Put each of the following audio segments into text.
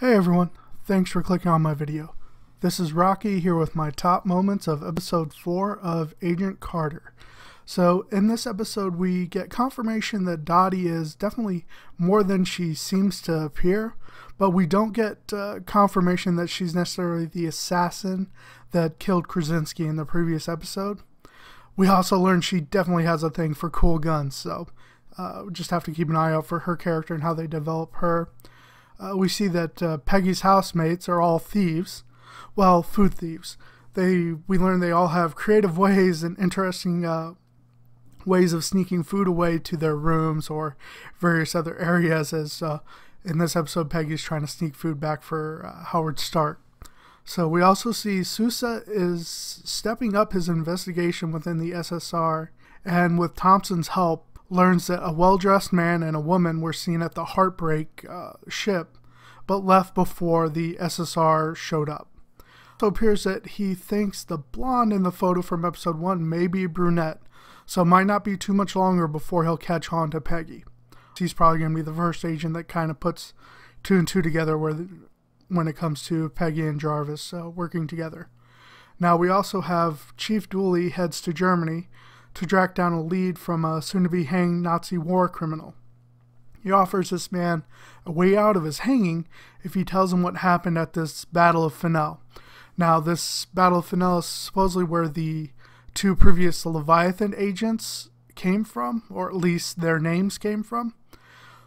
Hey everyone, thanks for clicking on my video. This is Rocky here with my top moments of episode 4 of Agent Carter. So in this episode we get confirmation that Dottie is definitely more than she seems to appear, but we don't get confirmation that she's necessarily the assassin that killed Krzemenski in the previous episode. We also learn she definitely has a thing for cool guns, so we just have to keep an eye out for her character and how they develop her. We see that Peggy's housemates are all thieves. Well, food thieves. We learn they all have creative ways and interesting ways of sneaking food away to their rooms or various other areas, as in this episode Peggy's trying to sneak food back for Howard Stark. So we also see Sousa is stepping up his investigation within the SSR, and with Thompson's help learns that a well-dressed man and a woman were seen at the Heartbreak ship, but left before the SSR showed up. So it appears that he thinks the blonde in the photo from episode 1 may be brunette, so it might not be too much longer before he'll catch on to Peggy. He's probably going to be the first agent that kind of puts 2 and 2 together when it comes to Peggy and Jarvis working together. Now we also have Chief Dooley heads to Germany to track down a lead from a soon-to-be-hanged Nazi war criminal. He offers this man a way out of his hanging if he tells him what happened at this Battle of Finnel. Now, this Battle of Finnel is supposedly where the 2 previous Leviathan agents came from, or at least their names came from.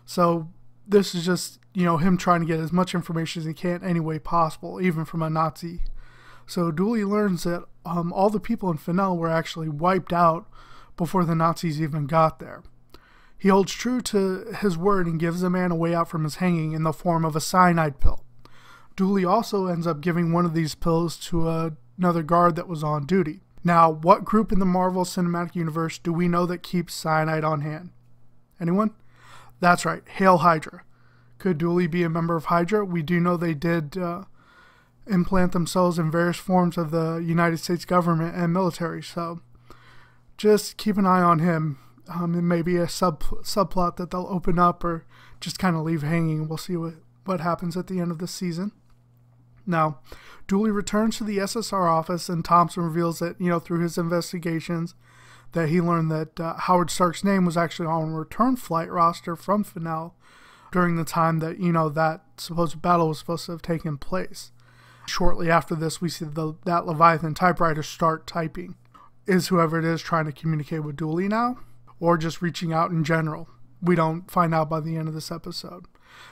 So this is just, him trying to get as much information as he can any way possible, even from a Nazi. So Dooley learns that all the people in Finnel were actually wiped out before the Nazis even got there. He holds true to his word and gives the man a way out from his hanging in the form of a cyanide pill. Dooley also ends up giving one of these pills to another guard that was on duty. Now, what group in the Marvel Cinematic Universe do we know that keeps cyanide on hand? Anyone? That's right, Hail HYDRA. Could Dooley be a member of HYDRA? We do know they did implant themselves in various forms of the United States government and military, so just keep an eye on him. It may be a subplot that they'll open up or just kind of leave hanging. We'll see what happens at the end of the season. Now, Dooley returns to the SSR office, and Thompson reveals that, through his investigations, that he learned that Howard Stark's name was actually on a return flight roster from Finnel during the time that, that supposed battle was supposed to have taken place. Shortly after this, we see that Leviathan typewriter start typing. Is whoever it is trying to communicate with Dooley now, or just reaching out in general? We don't find out by the end of this episode.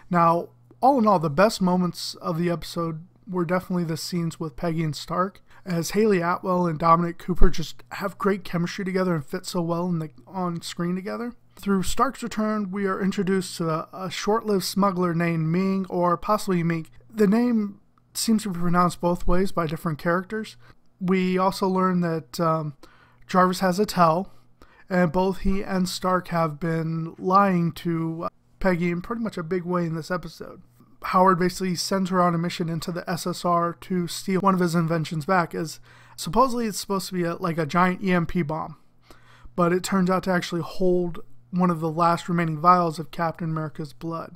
Now, all in all, the best moments of the episode were definitely the scenes with Peggy and Stark, as Hayley Atwell and Dominic Cooper just have great chemistry together and fit so well on screen together. Through Stark's return, we are introduced to a short-lived smuggler named Ming, or possibly Ming. The name seems to be pronounced both ways by different characters. We also learn that Jarvis has a tell, and both he and Stark have been lying to Peggy in pretty much a big way in this episode. Howard basically sends her on a mission into the SSR to steal one of his inventions back, as supposedly it's supposed to be like a giant EMP bomb, but it turns out to actually hold one of the last remaining vials of Captain America's blood,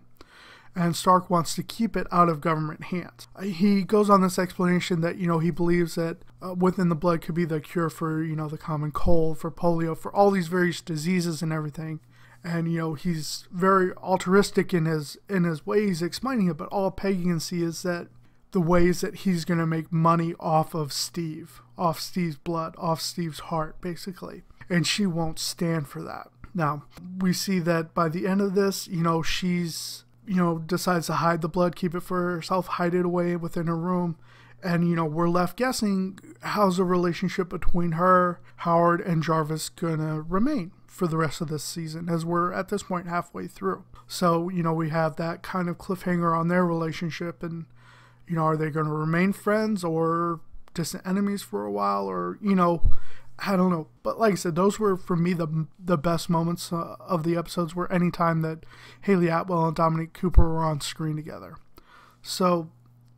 and Stark wants to keep it out of government hands. He goes on this explanation that, he believes that within the blood could be the cure for, the common cold, for polio, for all these various diseases and everything. And, he's very altruistic in his ways explaining it, but all Peggy can see is that the ways that he's going to make money off of Steve, off Steve's blood, off Steve's heart, basically. And she won't stand for that. Now, we see that by the end of this, she's decides to hide the blood, keep it for herself, hide it away within her room. And, we're left guessing, how's the relationship between her, Howard, and Jarvis gonna remain for the rest of this season, as we're at this point halfway through. So, we have that kind of cliffhanger on their relationship, and, are they gonna remain friends or distant enemies for a while, or, I don't know. But like I said, those were, for me, the best moments of the episodes, were any time that Hayley Atwell and Dominic Cooper were on screen together. So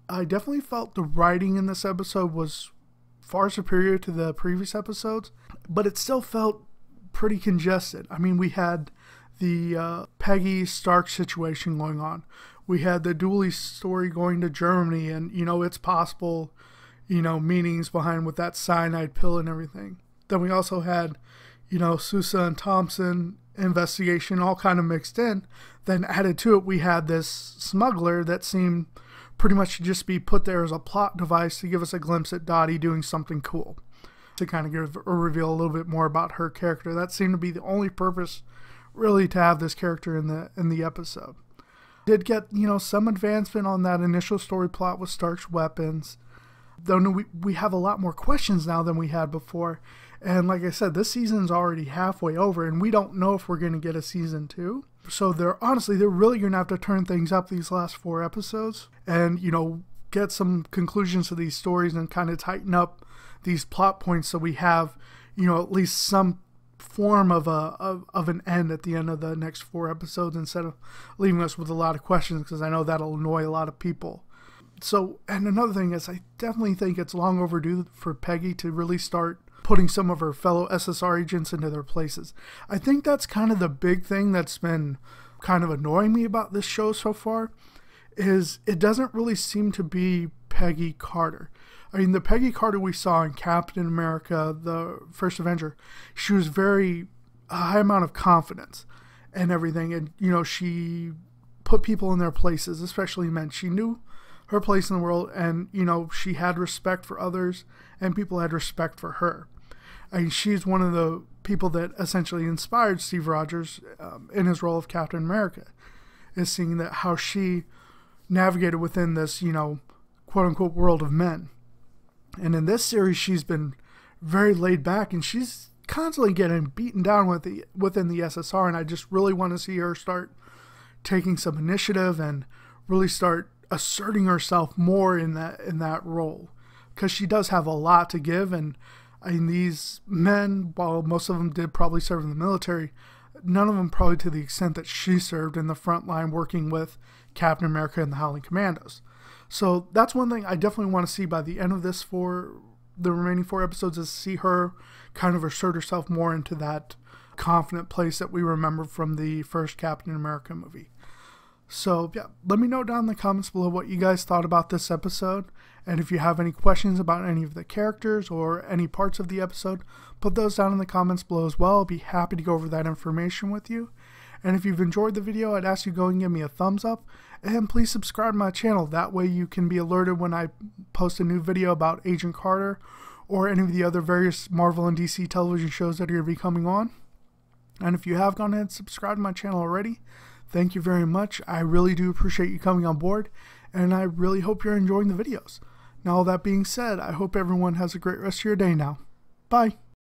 I definitely felt the writing in this episode was far superior to the previous episodes, but it still felt pretty congested. I mean, we had the Peggy Stark situation going on. We had the Dooley story going to Germany and, it's possible, meanings behind with that cyanide pill and everything. Then we also had, Sousa and Thompson investigation all kind of mixed in. Then added to it, we had this smuggler that seemed pretty much to just be put there as a plot device to give us a glimpse at Dottie doing something cool, to kind of give or reveal a little bit more about her character. That seemed to be the only purpose really to have this character in the episode. Did get, some advancement on that initial story plot with Stark's weapons. Though we have a lot more questions now than we had before. And like I said, this season's already halfway over, and we don't know if we're going to get a season 2. So they're really going to have to turn things up these last 4 episodes and, get some conclusions to these stories and kind of tighten up these plot points so we have, at least some form of an end at the end of the next 4 episodes instead of leaving us with a lot of questions, because I know that'll annoy a lot of people. So, and another thing is I definitely think it's long overdue for Peggy to really start putting some of her fellow SSR agents into their places. I think that's kind of the big thing that's been kind of annoying me about this show so far, is it doesn't really seem to be Peggy Carter. I mean, the Peggy Carter we saw in Captain America, the First Avenger, she was a high amount of confidence and everything. And, she put people in their places, especially men. She knew her place in the world, and, she had respect for others, and people had respect for her. I mean, she's one of the people that essentially inspired Steve Rogers in his role of Captain America, is seeing that how she navigated within this, quote-unquote world of men. And in this series, she's been very laid back, and she's constantly getting beaten down within the SSR, and I just really want to see her start taking some initiative and really start asserting herself more in that role, because she does have a lot to give. And I mean, these men, while most of them did probably serve in the military, none of them probably to the extent that she served in the front line working with Captain America and the Howling Commandos. So that's one thing I definitely want to see by the end of this, for the remaining 4 episodes, is see her kind of assert herself more into that confident place that we remember from the first Captain America movie. So yeah, let me know down in the comments below what you guys thought about this episode, and if you have any questions about any of the characters or any parts of the episode, put those down in the comments below as well. I'll be happy to go over that information with you. And if you've enjoyed the video, I'd ask you to go and give me a thumbs up, and please subscribe to my channel. That way you can be alerted when I post a new video about Agent Carter or any of the other various Marvel and DC television shows that are going to be coming on. And if you have gone ahead and subscribed to my channel already, thank you very much. I really do appreciate you coming on board, and I really hope you're enjoying the videos. Now, all that being said, I hope everyone has a great rest of your day now. Bye.